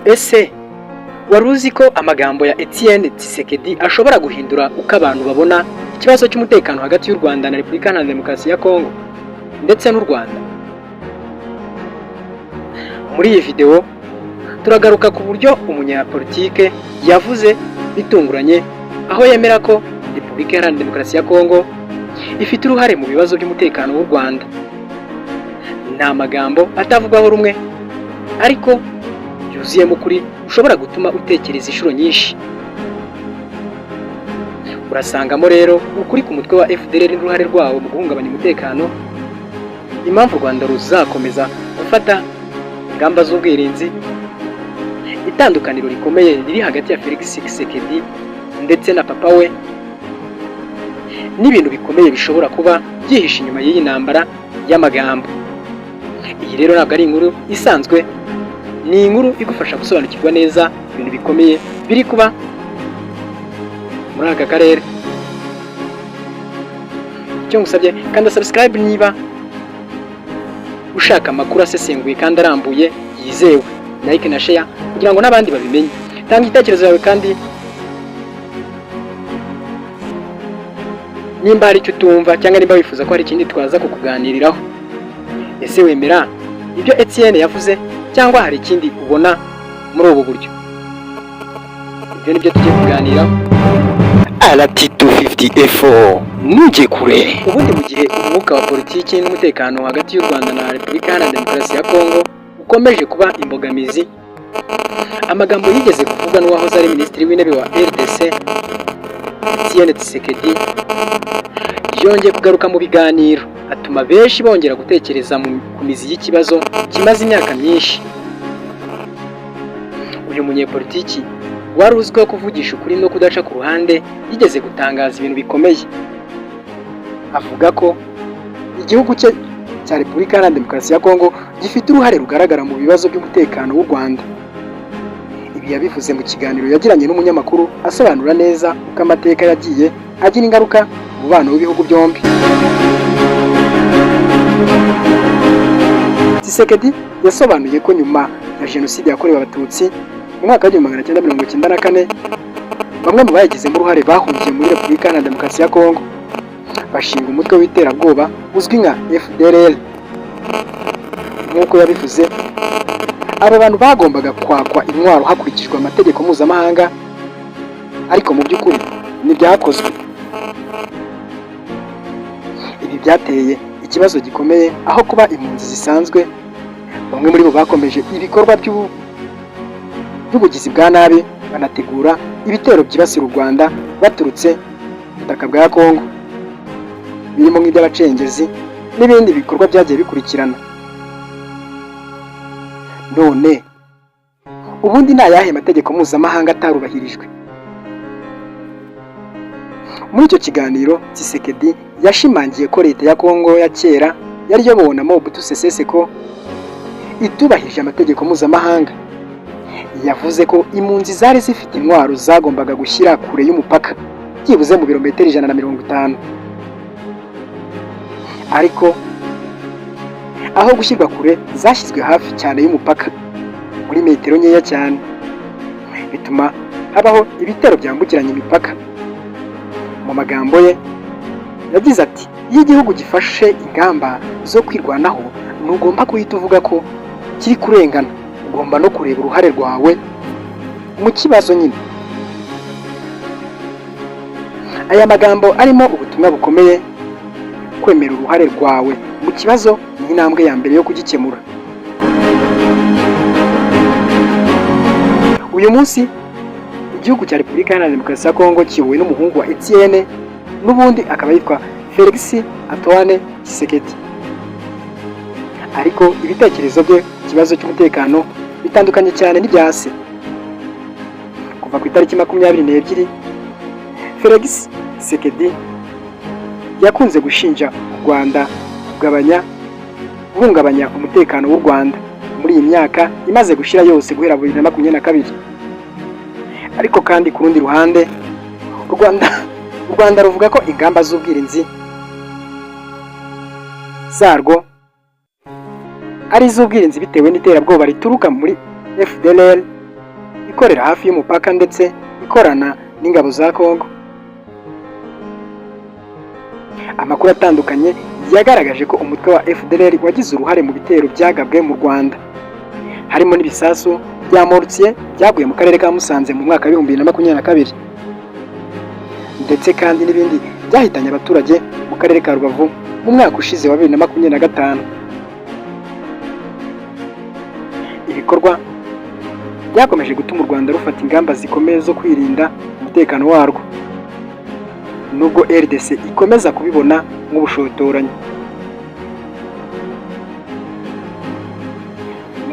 Ese wari uzi ko amagambo ya Etienne Tshisekedi ashobora guhindura uko abantu babona ikibazo cy'umutekano hagati y'u Rwanda na Repubulika Iharanira Demokarasi ya Kongo ndetse n'u Rwanda? Muri iyi video turagaruka ku buryo umunyapolitike yavuze bitunguranye aho yemera ko Repubulika Iharanira Demokarasi ya Kongo ifite uruhare mu bibazo by'umutekano w'u Rwanda. Ni amagambo atavugwaho rumwe ariko yuzuyemo ukuri ushobora gutuma utekereza inshuro nyinshi. Urasangamo rero ukuri ku mutwe wa FDLR n'uruhare rwawo mu guhungabanya umutekano, impamvu u Rwanda ruzakomeza gufata ingamba z'ubwirinzi, itandukaniro rikomeye riri hagati ya Felix Tshisekedi ndetse na papa we, n'ibintu bikomeye bishobora kuba byihishe inyuma y'iyi ntambara y'amagambo. Iyi rero ntabwo ari inkuru isanzwe, ni inkuru igufasha gusobanukirwa neza ibintu bikomeye biri kuba muri aka karere. Icyo ngusabye, kanda subscribe niba ushaka amakuru asesenguye kandi arambuye yizewe, like na share kugira ngo n'abandi babimenye. Tanga igitekerezo yawe kandi nimba hari icyo utumva cyangwa nimba wifuza ko hari ikindi twaza kukuganiriraho. Ese wemera ibyo Etienne yavuze cyangwa hari ikindi ubona muri ubu buryo? Ibyo nibyo tugiye kuganiraho. RT250F4 nujye kure. Ubundi mu gihe umwuka wa politiki n'umutekano hagati y'u Rwanda na Repubulika Iharanira Demokarasi ya Kongo ukomeje kuba imbogamizi, amagambo yigeze kuvugwa n'uwahoze ari minisitiri w'intebe wa RDC Etienne Tshisekedi yongeye kugaruka mu biganiro, atuma benshi bongera gutekereza ku mizi y'ikibazo kimaze imyaka myinshi. Uyu munyepolitiki wari uzwiho kuvugisha ukuri no kudaca ku ruhande yigeze gutangaza ibintu bikomeye. Avuga ko igihugu cye cya Repubulika Iharanira Demokarasi ya Kongo gifite uruhare rugaragara mu bibazo by'umutekano w'u Rwanda. Ibi yabivuze mu kiganiro yagiranye n'umunyamakuru asobanura neza uko amateka yagiye agira ingaruka mu mubano w'ibihugu byombi. Tshisekedi yasobanuye ko nyuma ya Jenoside yakorewe Abatutsi mu mwaka wa 1994 bamwe mu bayigizemo uruhare bahungiye muri Repubulika Iharanira Demokarasi ya Kongo, bashinga umutwe w'iterabwoba uzwi nka FDLR. Nk'uko yabivuze, aba bantu bagombaga kwakwa intwaro hakurikijwe amategeko mpuzamahanga, ariko mu by'ukuri ntibyakozwe. Ibi byateye ikibazo gikomeye, aho kuba impunzi zisanzwe bamwe muri bo bakomeje ibikorwa by'ubugizi bwa nabi, banategura ibitero byibasira u Rwanda baturutse ubutaka bwa Kongo, birimo nk'iby'abacengezi n'ibindi bikorwa byagiye bikurikirana. None ubundi ni ayahe mategeko mpuzamahanga atarubahirijwe? Muri icyo kiganiro Tshisekedi yashimangiye ko leta ya Kongo ya kera yari iyobowe na Mobutu Sese Seko itubahirije amategeko mpuzamahanga. Yavuze ko impunzi zari zifite intwaro zagombaga gushyira kure y'umupaka, byibuze mu birometero 150, ariko aho gushyirwa kure zashyizwe hafi cyane y'umupaka muri metero nkeya cyane, bituma habaho ibitero byambukiranya imipaka. Mu magambo ye yagize ati, iyo igihugu gifashe ingamba zo kwirwanaho ntugomba guhita uvuga ko kiri kurengana, ugomba no kureba uruhare rwawe mu kibazo nyine. Aya magambo arimo ubutumwa bukomeye. Kwemera uruhare rwawe mu kibazo ni intambwe ya mbere yo kugikemura. Uyu munsi igihugu cya Repubulika Iharanira Demokarasi ya Kongo kiyobowe n'umuhungu wa Etienne, n'ubundi akaba yitwa Felix Antoine Tshisekedi. Ariko ibitekerezo bye ku kibazo cy'umutekano bitandukanye cyane n'ibya se. Kuva ku itariki 22, Felix Tshisekedi yakunze gushinja u Rwanda guhungabanya umutekano w'u Rwanda muri iyi myaka imaze gushira yose guhera 2022. Ariko kandi ku rundi ruhande u Rwanda ruvuga ko ingamba z'ubwirinzi zarwo ari iz'ubwirinzi bitewe n'iterabwoba rituruka muri FDLR ikorera hafi y'umupaka ndetse ikorana n'ingabo za Kongo. Amakuru atandukanye yagaragaje ko umutwe wa FDLR wagize uruhare mu bitero byagabwe mu Rwanda, harimo n'ibisasu bya mortier byaguye mu karere ka Musanze mu mwaka wa 2022 ndetse kandi n'ibindi byahitanye abaturage mu karere ka Rubavu mu mwaka ushize wa 2025. Ibikorwa byakomeje gutuma u Rwanda rufata ingamba zikomeye zo kwirinda umutekano warwo, nubwo RDC ikomeza kubibona nk'ubushotoranyi.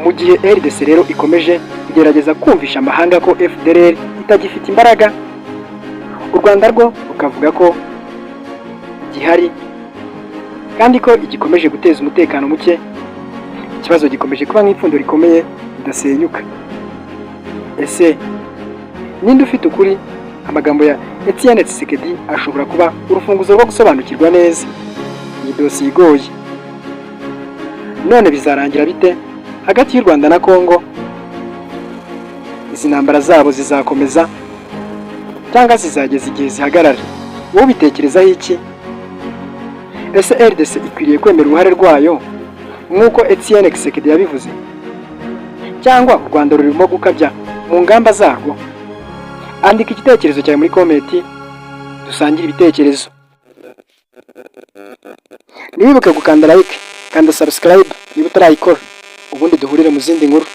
Mu gihe RDC rero ikomeje kugerageza kumvisha amahanga ko FDLR itagifite imbaraga, u Rwanda rwo rukavuga ko gihari kandi ko igikomeje guteza umutekano muke. Ikibazo gikomeje kuba nk'ipfundo rikomeye ridasenyuka. Ese ninde ufite ukuri? Amagambo ya Etienne Tshisekedi ashobora kuba urufunguzo rwo gusobanukirwa neza iyi dosiye igoye. None bizarangira bite hagati y'u Rwanda na Kongo? Izi ntambara zabo zizakomeza cyangwa zizageza igihe zihagarara? Wowe ubitekerezaho iki? Ese RDC ikwiriye kwemera uruhare rwayo nk'uko Etienne Tshisekedi yabivuze, cyangwa u Rwanda rurimo gukabya mu ngamba zarwo? Andika igitekerezo cyawe muri komenti dusangire ibitekerezo. Ntiwibuke gukanda like, kanda subscribe niba utarayikora, ubundi duhurire mu zindi nkuru.